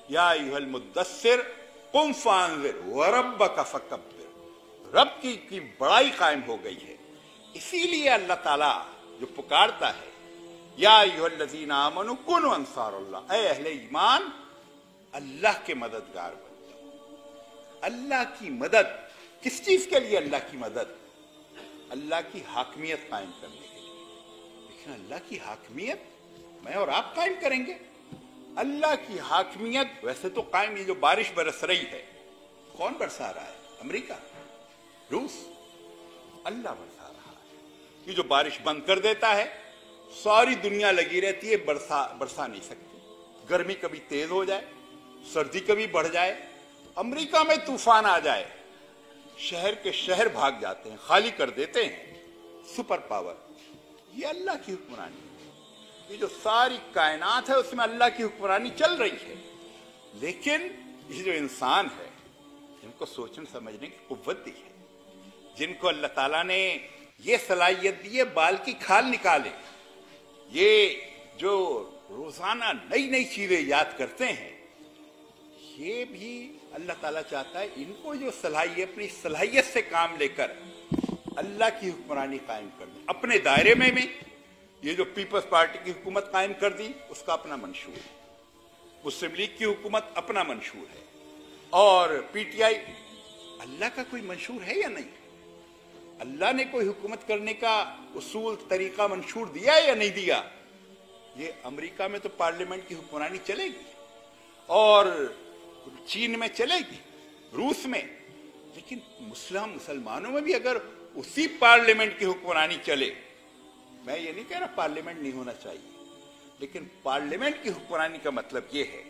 या अय्युहल मुद्दस्सिर कुम फांज़िर व रब्बका फकब्बिर। रब की बड़ाई कायम हो गई है। इसीलिए अल्लाह ताला जो पुकारता है, या अय्युहल्लज़ीना आमनू कुनू अंसारुल्लाह, ऐ अहले ईमान अल्लाह के मददगार बन जाओ। अल्लाह की मदद किस चीज के लिए? अल्लाह की मदद अल्लाह की हाकमियत कायम करने के लिए। लेकिन अल्लाह की हाकमियत मैं और आप कायम करेंगे? अल्लाह की हाकमियत वैसे तो कायम, ये जो बारिश बरस रही है, कौन बरसा रहा है? अमेरिका, रूस, अल्लाह बरसा रहा है। ये जो बारिश बंद कर देता है, सारी दुनिया लगी रहती है, बरसा नहीं सकती। गर्मी कभी तेज हो जाए, सर्दी कभी बढ़ जाए, अमेरिका में तूफान आ जाए, शहर के शहर भाग जाते हैं, खाली कर देते हैं। सुपर पावर, ये अल्लाह की हुक्मरानी। ये जो सारी कायनात है उसमें अल्लाह की हुक्मरानी चल रही है। लेकिन ये जो इंसान है, जिनको सोचने समझने की कुव्वत दी है, जिनको अल्लाह ताला ने ये सलाहियत दी है बाल की खाल निकाले, ये जो रोजाना नई नई चीजें याद करते हैं, ये भी अल्लाह ताला चाहता है इनको जो सलाहियत, अपनी सलाहियत से काम लेकर अल्लाह की हुक्मरानी कायम कर दे अपने दायरे में। ये जो पीपल्स पार्टी की हुकूमत कायम कर दी, उसका अपना मंशूर है। मुस्लिम लीग की हुकूमत अपना मंशूर है, और पीटीआई, अल्लाह का कोई मंशूर है या नहीं? अल्लाह ने कोई हुकूमत करने का उसूल, तरीका, मंशूर दिया है या नहीं दिया? ये अमेरिका में तो पार्लियामेंट की हुक्मरानी चलेगी, और चीन में चलेगी, रूस में, लेकिन मुसलमानों में भी अगर उसी पार्लियामेंट की हुक्मरानी चले, मैं ये नहीं कह रहा पार्लियामेंट नहीं होना चाहिए, लेकिन पार्लियामेंट की हुक्मरानी का मतलब ये है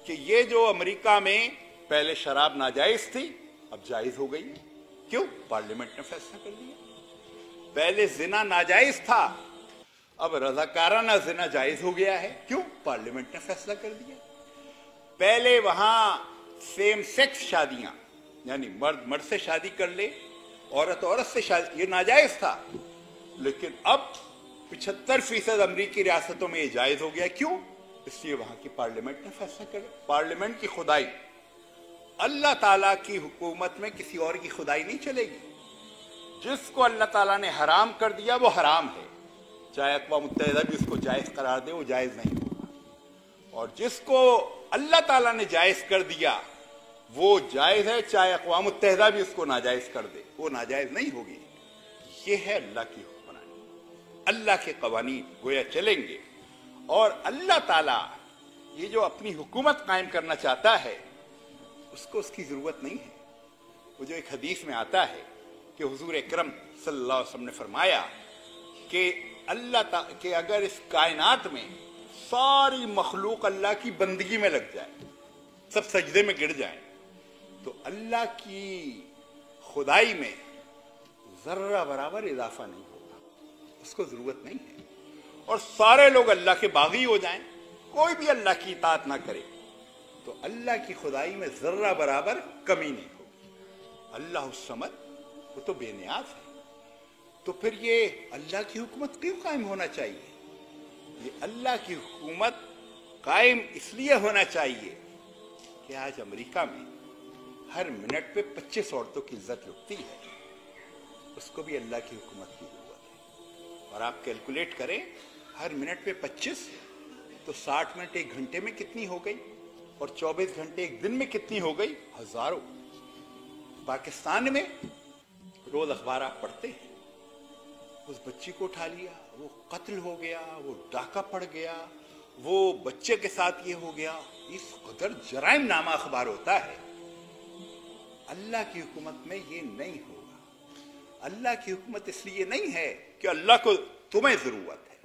कि ये जो अमेरिका में पहले शराब नाजायज थी, अब जायज हो गई। क्यों? पार्लियामेंट ने फैसला कर दिया। पहले जिना नाजायज था, अब रजाकाराना जिना जायज हो गया है। क्यों? पार्लियामेंट ने फैसला कर दिया। पहले वहां सेम सेक्स शादियां, यानी मर्द मर्द से शादी कर ले, औरत औरत से शादी, ये नाजायज था, लेकिन अब 75% अमरीकी रियासतों में ये जायज हो गया। क्यों? इसलिए वहां की पार्लियामेंट ने फैसला कर। पार्लियामेंट की खुदाई, अल्लाह ताला की हुकूमत में किसी और की खुदाई नहीं चलेगी। जिसको अल्लाह ताला ने हराम कर दिया वो हराम है, चाहे अक़वाम मुत्तहिदा भी उसको जायज करार दे, वो जायज नहीं होगा। और जिसको अल्लाह ताला ने जायज कर दिया वो जायज है, चाहे अक़वाम मुत्तहिदा भी उसको नाजायज कर दे, वो नाजायज नहीं होगी। ये है अल्लाह की हुक्मरानी। अल्लाह के कवानीन गोया चलेंगे, और अल्लाह ताला ये जो अपनी हुकूमत कायम करना चाहता है, उसको उसकी जरूरत नहीं है। वो जो एक हदीस में आता है कि हुजूर अकरम सल्लल्लाहु अलैहि वसल्लम ने फरमाया कि अगर इस कायनात में सारी मखलूक अल्लाह की बंदगी में लग जाए, सब सजदे में गिर जाए, तो अल्लाह की खुदाई में जर्रा बराबर इजाफा नहीं होगा, उसको जरूरत नहीं है। और सारे लोग अल्लाह के बागी हो जाएं, कोई भी अल्लाह की इताअत ना करे, तो अल्लाह की खुदाई में जर्रा बराबर कमी नहीं होगी। अल्लाह समद, वो तो बेनियाज है। तो फिर ये अल्लाह की हुकूमत क्यों कायम होना चाहिए? ये अल्लाह की हुकूमत कायम इसलिए होना चाहिए कि आज अमेरिका में हर मिनट पे 25 औरतों की इज्जत लुटती है, उसको भी अल्लाह की हुकूमत की जरूरत है। और आप कैलकुलेट करें, हर मिनट पे 25, तो 60 मिनट एक घंटे में कितनी हो गई, और 24 घंटे एक दिन में कितनी हो गई? हजारों। पाकिस्तान में रोज अखबार आप पढ़ते हैं, उस बच्ची को उठा लिया, वो कत्ल हो गया, वो डाका पड़ गया, वो बच्चे के साथ ये हो गया, इस कदर जराइम नामा अखबार होता है। अल्लाह की हुकूमत में ये नहीं होगा। अल्लाह की हुकूमत इसलिए नहीं है कि अल्लाह को तुम्हें जरूरत है,